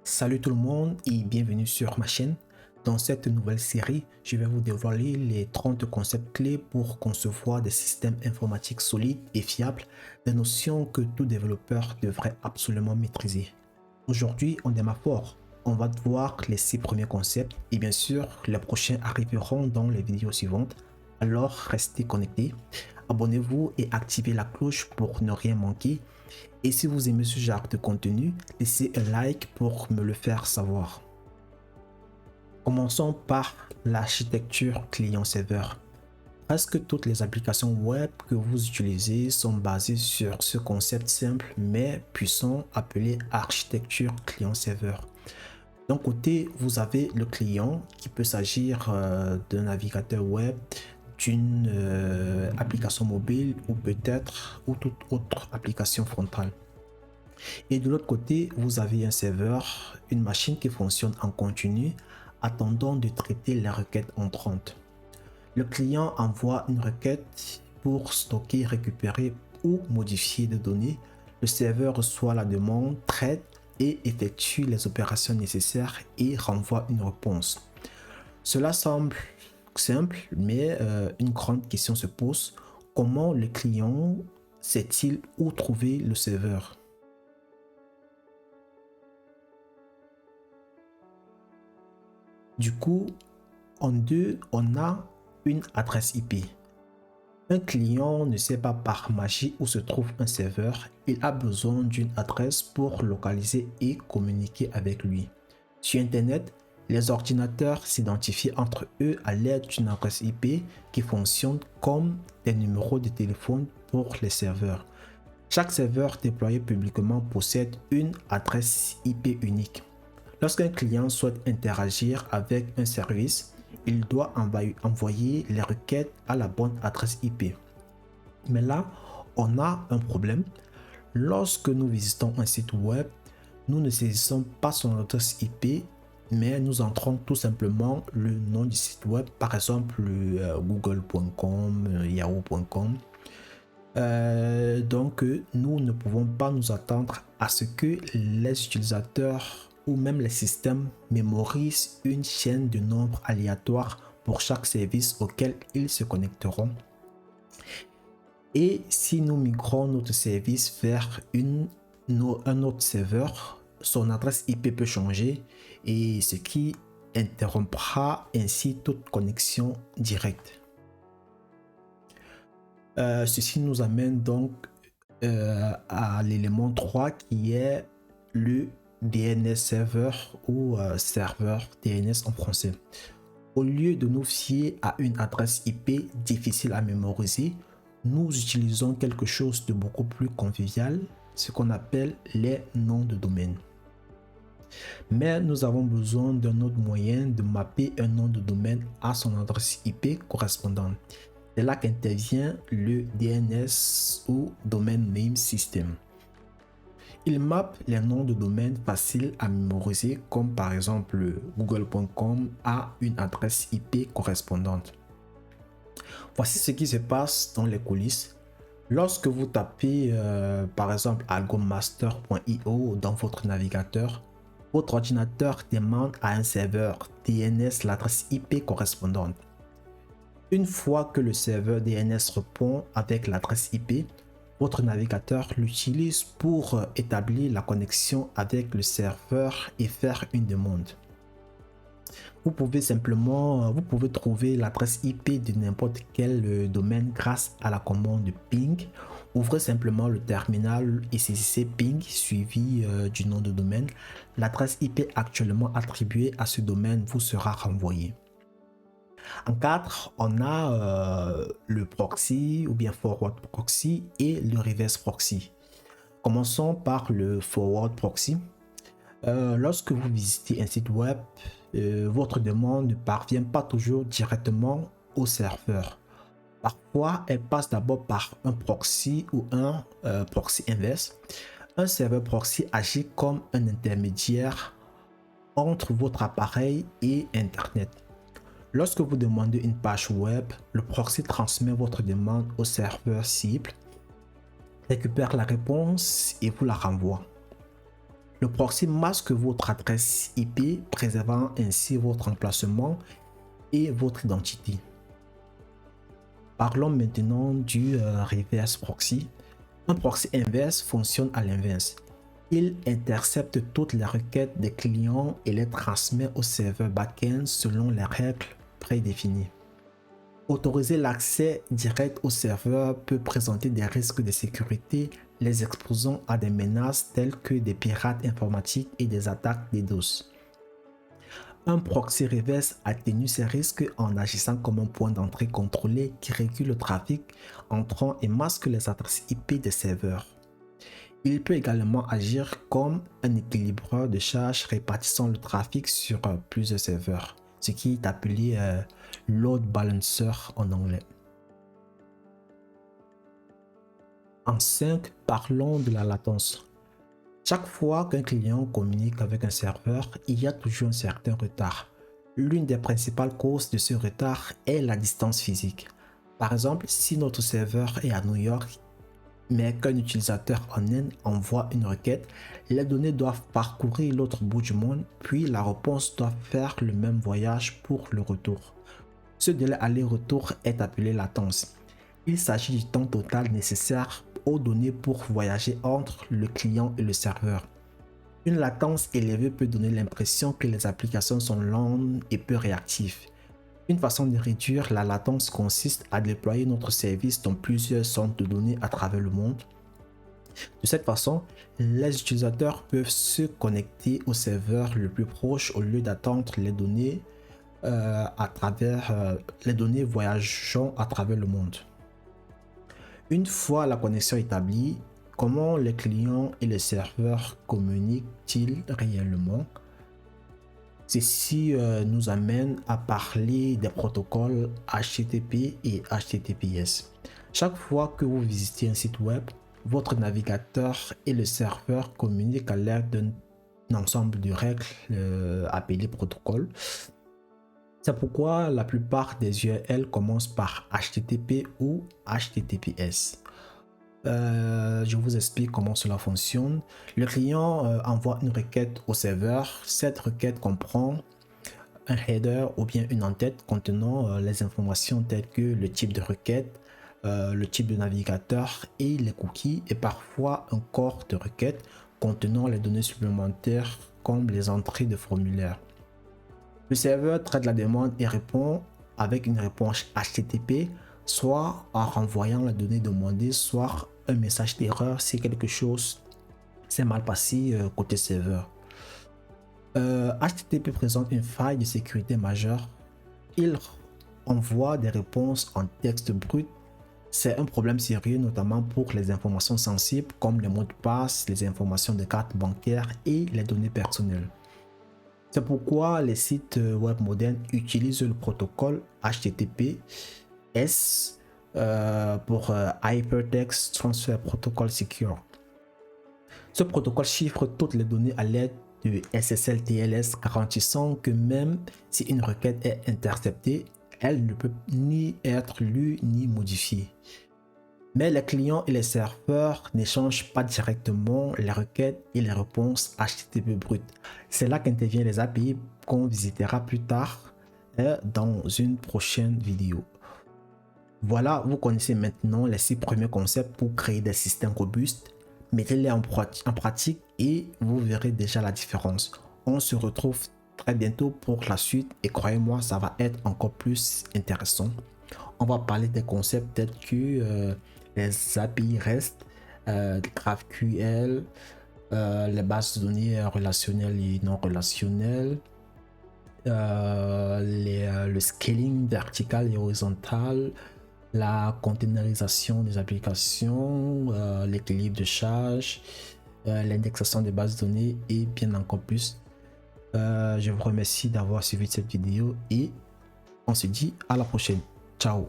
Salut tout le monde et bienvenue sur ma chaîne. Dans cette nouvelle série, je vais vous dévoiler les 30 concepts clés pour concevoir des systèmes informatiques solides et fiables, des notions que tout développeur devrait absolument maîtriser. Aujourd'hui, on démarre fort. On va voir les 6 premiers concepts et bien sûr, les prochains arriveront dans les vidéos suivantes. Alors, restez connectés, abonnez-vous et activez la cloche pour ne rien manquer. Et si vous aimez ce genre de contenu, laissez un like pour me le faire savoir. Commençons par l'architecture client-serveur. Presque toutes les applications web que vous utilisez sont basées sur ce concept simple mais puissant appelé architecture client-serveur. D'un côté, vous avez le client qui peut s'agir d'un navigateur web, d'une application mobile ou peut-être ou toute autre application frontale. Et de l'autre côté, vous avez un serveur, une machine qui fonctionne en continu, attendant de traiter les requêtes entrantes. Le client envoie une requête pour stocker, récupérer ou modifier des données. Le serveur reçoit la demande, traite et effectue les opérations nécessaires et renvoie une réponse. Cela semble simple, mais une grande question se pose. Comment le client sait-il où trouver le serveur? Du coup, en deux, on a une adresse IP. Un client ne sait pas par magie où se trouve un serveur, il a besoin d'une adresse pour localiser et communiquer avec lui. Sur Internet, les ordinateurs s'identifient entre eux à l'aide d'une adresse IP qui fonctionne comme des numéros de téléphone pour les serveurs. Chaque serveur déployé publiquement possède une adresse IP unique. Lorsqu'un client souhaite interagir avec un service, il doit envoyer les requêtes à la bonne adresse IP. Mais là, on a un problème. Lorsque nous visitons un site web, nous ne saisissons pas son adresse IP, mais nous entrons tout simplement le nom du site web, par exemple google.com, yahoo.com. Donc, nous ne pouvons pas nous attendre à ce que les utilisateurs ou même les systèmes mémorisent une chaîne de nombres aléatoires pour chaque service auquel ils se connecteront. Et si nous migrons notre service vers un autre serveur, son adresse IP peut changer et ce qui interrompra ainsi toute connexion directe. Ceci nous amène donc à l'élément 3 qui est le DNS serveur ou serveur DNS en français. Au lieu de nous fier à une adresse IP difficile à mémoriser, nous utilisons quelque chose de beaucoup plus convivial, ce qu'on appelle les noms de domaine. Mais nous avons besoin d'un autre moyen de mapper un nom de domaine à son adresse IP correspondante. C'est là qu'intervient le DNS ou Domain Name System. Il mappe les noms de domaine faciles à mémoriser comme par exemple google.com à une adresse IP correspondante. Voici ce qui se passe dans les coulisses. Lorsque vous tapez par exemple algomaster.io dans votre navigateur, votre ordinateur demande à un serveur DNS l'adresse IP correspondante. Une fois que le serveur DNS répond avec l'adresse IP, votre navigateur l'utilise pour établir la connexion avec le serveur et faire une demande. Vous pouvez trouver l'adresse IP de n'importe quel domaine grâce à la commande ping. Ouvrez simplement le terminal et saisissez ping suivi du nom de domaine. L'adresse IP actuellement attribuée à ce domaine vous sera renvoyée. En 4, on a le proxy ou bien forward proxy et le reverse proxy. Commençons par le forward proxy. Lorsque vous visitez un site web, votre demande ne parvient pas toujours directement au serveur. Parfois, elle passe d'abord par un proxy ou un proxy inverse. Un serveur proxy agit comme un intermédiaire entre votre appareil et Internet. Lorsque vous demandez une page web, le proxy transmet votre demande au serveur cible, récupère la réponse et vous la renvoie. Le proxy masque votre adresse IP, préservant ainsi votre emplacement et votre identité. Parlons maintenant du reverse proxy. Un proxy inverse fonctionne à l'inverse. Il intercepte toutes les requêtes des clients et les transmet au serveur back-end selon les règles prédéfinies. Autoriser l'accès direct au serveur peut présenter des risques de sécurité, les exposant à des menaces telles que des pirates informatiques et des attaques DDoS. Un proxy reverse atténue ces risques en agissant comme un point d'entrée contrôlé qui régule le trafic entrant et masque les adresses IP des serveurs. Il peut également agir comme un équilibreur de charge répartissant le trafic sur plusieurs serveurs, ce qui est appelé load balancer en anglais. En 5, parlons de la latence. Chaque fois qu'un client communique avec un serveur, il y a toujours un certain retard. L'une des principales causes de ce retard est la distance physique. Par exemple, si notre serveur est à New York, mais qu'un utilisateur en Inde envoie une requête, les données doivent parcourir l'autre bout du monde, puis la réponse doit faire le même voyage pour le retour. Ce délai aller-retour est appelé latence. Il s'agit du temps total nécessaire aux données pour voyager entre le client et le serveur. Une latence élevée peut donner l'impression que les applications sont lentes et peu réactives. Une façon de réduire la latence consiste à déployer notre service dans plusieurs centres de données à travers le monde. De cette façon, les utilisateurs peuvent se connecter au serveur le plus proche au lieu d'attendre les données voyageant à travers le monde. Une fois la connexion établie, comment les clients et les serveurs communiquent-ils réellement? Ceci nous amène à parler des protocoles HTTP et HTTPS. Chaque fois que vous visitez un site web, votre navigateur et le serveur communiquent à l'aide d'un ensemble de règles appelées protocoles. C'est pourquoi la plupart des URL commencent par HTTP ou HTTPS. Je vous explique comment cela fonctionne. Le client envoie une requête au serveur. Cette requête comprend un header ou bien une en-tête contenant les informations telles que le type de requête, le type de navigateur et les cookies, et parfois un corps de requête contenant les données supplémentaires comme les entrées de formulaire. Le serveur traite la demande et répond avec une réponse HTTP, soit en renvoyant la donnée demandée, soit un message d'erreur si quelque chose s'est mal passé côté serveur. HTTP présente une faille de sécurité majeure. Il envoie des réponses en texte brut. C'est un problème sérieux, notamment pour les informations sensibles comme les mots de passe, les informations de carte bancaire et les données personnelles. C'est pourquoi les sites web modernes utilisent le protocole HTTPS pour Hypertext Transfer Protocol Secure. Ce protocole chiffre toutes les données à l'aide de SSL/TLS, garantissant que même si une requête est interceptée, elle ne peut ni être lue ni modifiée. Mais les clients et les serveurs n'échangent pas directement les requêtes et les réponses HTTP brutes. C'est là qu'interviennent les API qu'on visitera plus tard dans une prochaine vidéo. Voilà, vous connaissez maintenant les 6 premiers concepts pour créer des systèmes robustes. Mettez-les en pratique et vous verrez déjà la différence. On se retrouve très bientôt pour la suite et croyez-moi, ça va être encore plus intéressant. On va parler des concepts tels que les API REST, GraphQL, les bases de données relationnelles et non relationnelles, le scaling vertical et horizontal, la containerisation des applications, l'équilibre de charge, l'indexation des bases de données et bien encore plus. Je vous remercie d'avoir suivi cette vidéo et on se dit à la prochaine. Ciao.